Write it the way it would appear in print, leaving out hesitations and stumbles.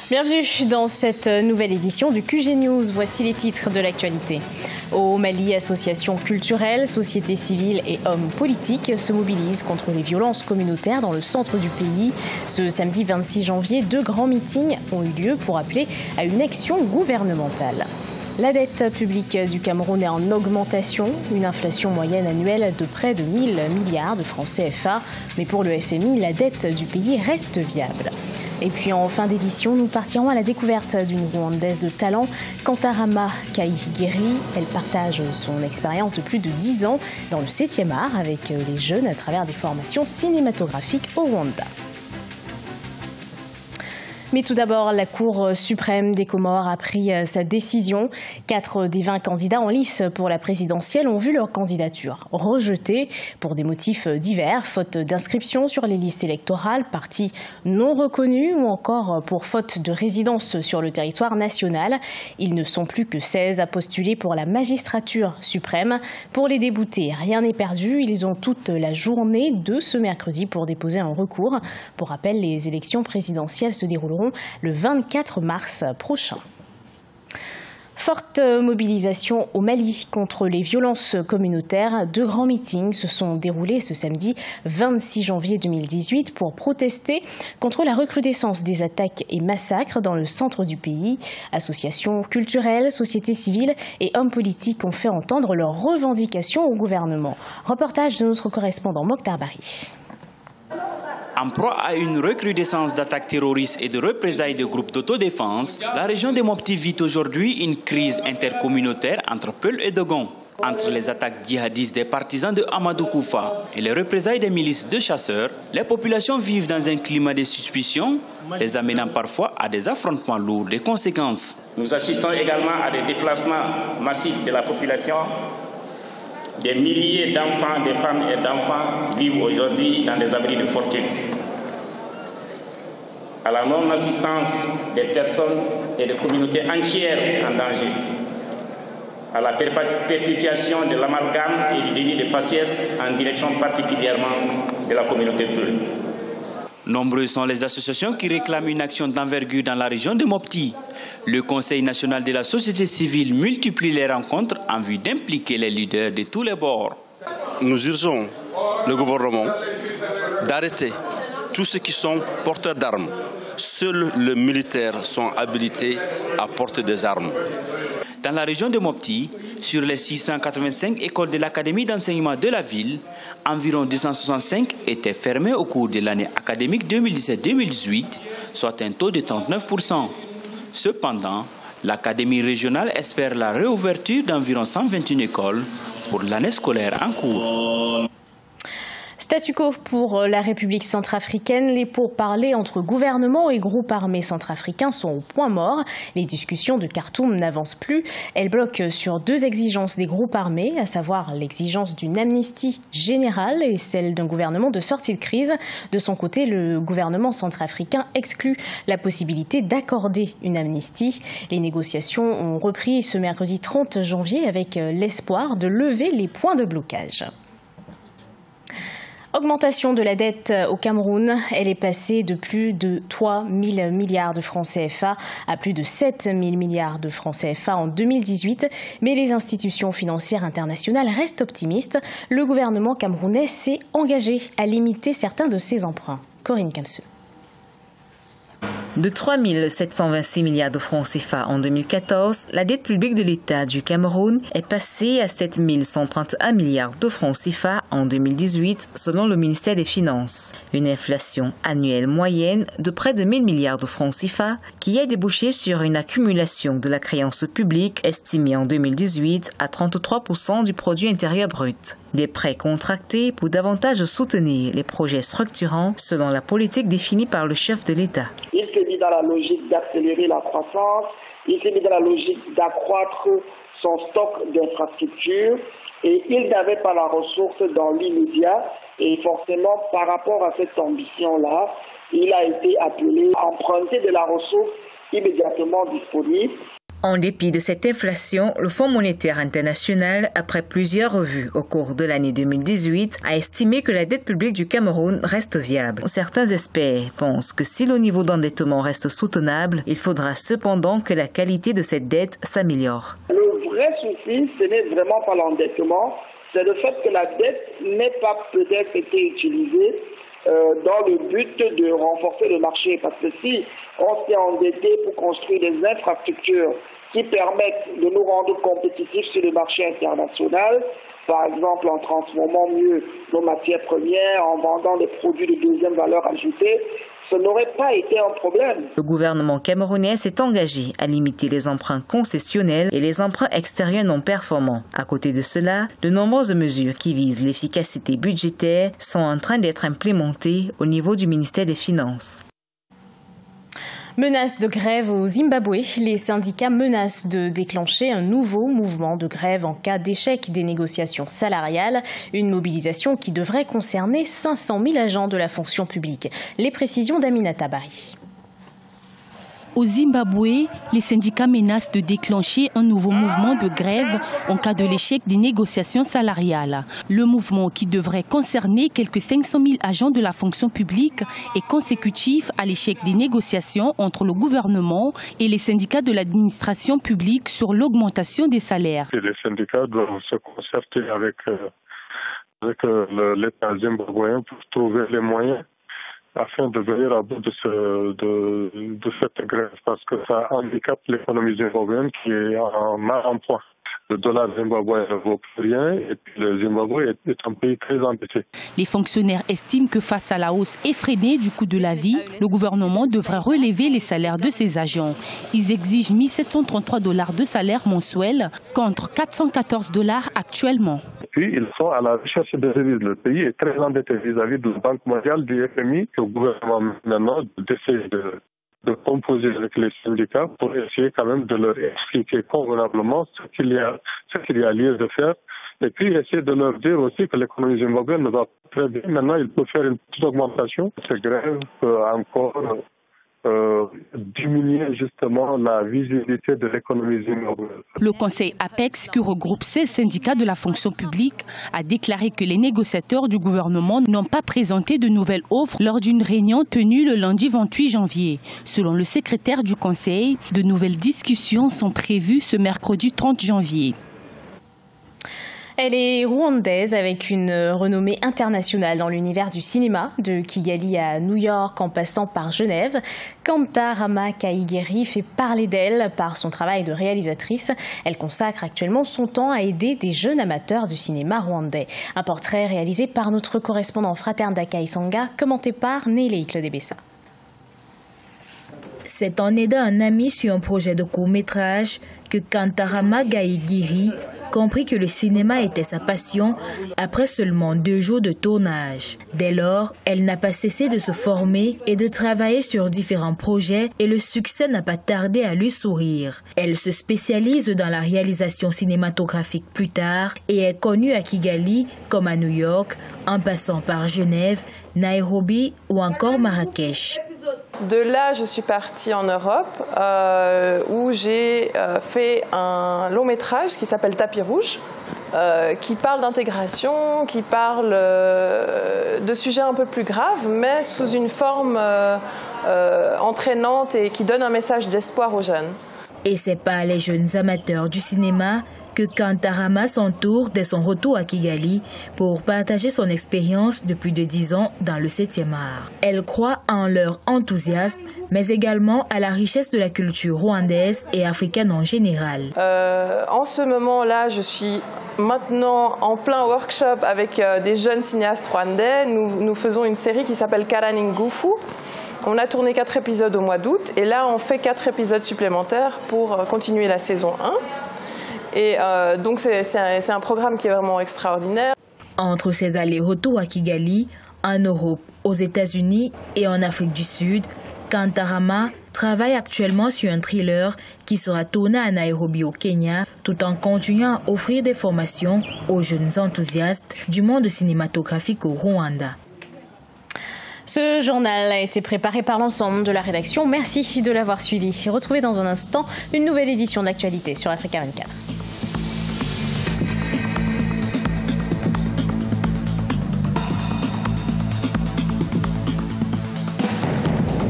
Bienvenue dans cette nouvelle édition du QG News. Voici les titres de l'actualité. Au Mali, associations culturelles, sociétés civiles et hommes politiques se mobilisent contre les violences communautaires dans le centre du pays. Ce samedi 26 janvier, 2 grands meetings ont eu lieu pour appeler à une action gouvernementale. La dette publique du Cameroun est en augmentation, une inflation moyenne annuelle de près de 1000 milliards de francs CFA. Mais pour le FMI, la dette du pays reste viable. Et puis en fin d'édition, nous partirons à la découverte d'une Rwandaise de talent, Kantarama Kaigeri. Elle partage son expérience de plus de 10 ans dans le 7e art avec les jeunes à travers des formations cinématographiques au Rwanda. Mais tout d'abord, la Cour suprême des Comores a pris sa décision. 4 des 20 candidats en lice pour la présidentielle ont vu leur candidature rejetée pour des motifs divers, faute d'inscription sur les listes électorales, partis non reconnus ou encore pour faute de résidence sur le territoire national. Ils ne sont plus que 16 à postuler pour la magistrature suprême. Pour les déboutés, rien n'est perdu. Ils ont toute la journée de ce mercredi pour déposer un recours. Pour rappel, les élections présidentielles se dérouleront le 24 mars prochain. Forte mobilisation au Mali contre les violences communautaires. 2 grands meetings se sont déroulés ce samedi 26 janvier 2018 pour protester contre la recrudescence des attaques et massacres dans le centre du pays. Associations culturelles, sociétés civiles et hommes politiques ont fait entendre leurs revendications au gouvernement. Reportage de notre correspondant Mokhtar Bari. En proie à une recrudescence d'attaques terroristes et de représailles de groupes d'autodéfense, la région de Mopti vit aujourd'hui une crise intercommunautaire entre Peul et Dogon. Entre les attaques djihadistes des partisans de Amadou Koufa et les représailles des milices de chasseurs, les populations vivent dans un climat de suspicion, les amenant parfois à des affrontements lourds de conséquences. Nous assistons également à des déplacements massifs de la population. Des milliers d'enfants, de femmes et d'enfants vivent aujourd'hui dans des abris de fortune. À la non-assistance des personnes et des communautés entières en danger. À la perpétuation de l'amalgame et du déni de faciès en direction particulièrement de la communauté Peul. Nombreuses sont les associations qui réclament une action d'envergure dans la région de Mopti. Le Conseil national de la société civile multiplie les rencontres en vue d'impliquer les leaders de tous les bords. Nous urgeons le gouvernement d'arrêter tous ceux qui sont porteurs d'armes. Seuls les militaires sont habilités à porter des armes. Dans la région de Mopti, sur les 685 écoles de l'académie d'enseignement de la ville, environ 265 étaient fermées au cours de l'année académique 2017-2018, soit un taux de 39%. Cependant, l'académie régionale espère la réouverture d'environ 121 écoles pour l'année scolaire en cours. Statu quo pour la République centrafricaine. Les pourparlers entre gouvernement et groupes armés centrafricains sont au point mort. Les discussions de Khartoum n'avancent plus. Elles bloquent sur 2 exigences des groupes armés, à savoir l'exigence d'une amnistie générale et celle d'un gouvernement de sortie de crise. De son côté, le gouvernement centrafricain exclut la possibilité d'accorder une amnistie. Les négociations ont repris ce mercredi 30 janvier avec l'espoir de lever les points de blocage. Augmentation de la dette au Cameroun, elle est passée de plus de 3 000 milliards de francs CFA à plus de 7 000 milliards de francs CFA en 2018. Mais les institutions financières internationales restent optimistes. Le gouvernement camerounais s'est engagé à limiter certains de ses emprunts. Corinne Kamseux. De 3 726 milliards de francs CFA en 2014, la dette publique de l'État du Cameroun est passée à 7 131 milliards de francs CFA en 2018, selon le ministère des Finances. Une inflation annuelle moyenne de près de 1 000 milliards de francs CFA qui a débouché sur une accumulation de la créance publique estimée en 2018 à 33% du produit intérieur brut. Des prêts contractés pour davantage soutenir les projets structurants selon la politique définie par le chef de l'État. Il s'est mis dans la logique d'accélérer la croissance, il s'est mis dans la logique d'accroître son stock d'infrastructures et il n'avait pas la ressource dans l'immédiat et forcément par rapport à cette ambition-là, il a été appelé à emprunter de la ressource immédiatement disponible. En dépit de cette inflation, le Fonds monétaire international, après plusieurs revues au cours de l'année 2018, a estimé que la dette publique du Cameroun reste viable. Certains experts pensent que si le niveau d'endettement reste soutenable, il faudra cependant que la qualité de cette dette s'améliore. Le vrai souci, ce n'est vraiment pas l'endettement, c'est le fait que la dette n'ait pas peut-être été utilisée dans le but de renforcer le marché. Parce que si on s'est endetté pour construire des infrastructures qui permettent de nous rendre compétitifs sur le marché international, par exemple en transformant mieux nos matières premières, en vendant des produits de deuxième valeur ajoutée, ce n'aurait pas été un problème. Le gouvernement camerounais s'est engagé à limiter les emprunts concessionnels et les emprunts extérieurs non performants. À côté de cela, de nombreuses mesures qui visent l'efficacité budgétaire sont en train d'être implémentées au niveau du ministère des Finances. Menace de grève au Zimbabwe. Les syndicats menacent de déclencher un nouveau mouvement de grève en cas d'échec des négociations salariales. Une mobilisation qui devrait concerner 500 000 agents de la fonction publique. Les précisions d'Aminata Bari. Au Zimbabwe, les syndicats menacent de déclencher un nouveau mouvement de grève en cas de l'échec des négociations salariales. Le mouvement, qui devrait concerner quelques 500 000 agents de la fonction publique, est consécutif à l'échec des négociations entre le gouvernement et les syndicats de l'administration publique sur l'augmentation des salaires. Les syndicats doivent se concerter avec l'État zimbabwéen pour trouver les moyens afin de venir à bout de cette grève, parce que ça handicape l'économie zimbabwéenne qui est en mal en point. Le dollar zimbabwéen ne vaut plus rien et puis le Zimbabwe est un pays très endetté. Les fonctionnaires estiment que face à la hausse effrénée du coût de la vie, le gouvernement devrait relever les salaires de ses agents. Ils exigent $1 733 de salaire mensuel contre $414 actuellement. Et puis ils sont à la recherche de devises. Le pays est très endetté vis-à-vis de la Banque mondiale, du FMI. Le gouvernement maintenant essaie de composer avec les syndicats pour essayer quand même de leur expliquer convenablement ce qu'il y a lieu de faire. Et puis essayer de leur dire aussi que l'économie zimbabwéenne ne va pas très bien. Maintenant, il peut faire une petite augmentation. Cette grève peut encore diminuer justement la visibilité de l'économie zimbabwéenne. Le conseil APEX, qui regroupe 16 syndicats de la fonction publique, a déclaré que les négociateurs du gouvernement n'ont pas présenté de nouvelles offres lors d'une réunion tenue le lundi 28 janvier. Selon le secrétaire du conseil, de nouvelles discussions sont prévues ce mercredi 30 janvier. Elle est rwandaise avec une renommée internationale dans l'univers du cinéma, de Kigali à New York en passant par Genève. Kantarama Kaigeri fait parler d'elle par son travail de réalisatrice. Elle consacre actuellement son temps à aider des jeunes amateurs du cinéma rwandais. Un portrait réalisé par notre correspondant Fraterne d'Akaïsanga, commenté par Néléï Clodébessa. C'est en aidant un ami sur un projet de court-métrage que Kantarama Kaigeri comprit que le cinéma était sa passion après seulement 2 jours de tournage. Dès lors, elle n'a pas cessé de se former et de travailler sur différents projets et le succès n'a pas tardé à lui sourire. Elle se spécialise dans la réalisation cinématographique plus tard et est connue à Kigali comme à New York, en passant par Genève, Nairobi ou encore Marrakech. De là, je suis partie en Europe où j'ai fait un long métrage qui s'appelle Tapis Rouge, qui parle d'intégration, qui parle de sujets un peu plus graves, mais sous une forme entraînante et qui donne un message d'espoir aux jeunes. Et c'est par les jeunes amateurs du cinéma que Kantarama s'entoure dès son retour à Kigali pour partager son expérience de plus de 10 ans dans le 7e art. Elle croit en leur enthousiasme, mais également à la richesse de la culture rwandaise et africaine en général. En ce moment-là, je suis maintenant en plein workshop avec des jeunes cinéastes rwandais. Nous faisons une série qui s'appelle Karaningufu. On a tourné 4 épisodes au mois d'août et là on fait 4 épisodes supplémentaires pour continuer la saison 1. Et donc c'est un programme qui est vraiment extraordinaire. Entre ses allers-retours à Kigali, en Europe, aux États-Unis et en Afrique du Sud, Kantarama travaille actuellement sur un thriller qui sera tourné à Nairobi au Kenya, tout en continuant à offrir des formations aux jeunes enthousiastes du monde cinématographique au Rwanda. Ce journal a été préparé par l'ensemble de la rédaction. Merci de l'avoir suivi. Retrouvez dans un instant une nouvelle édition d'Actualité sur Africa 24.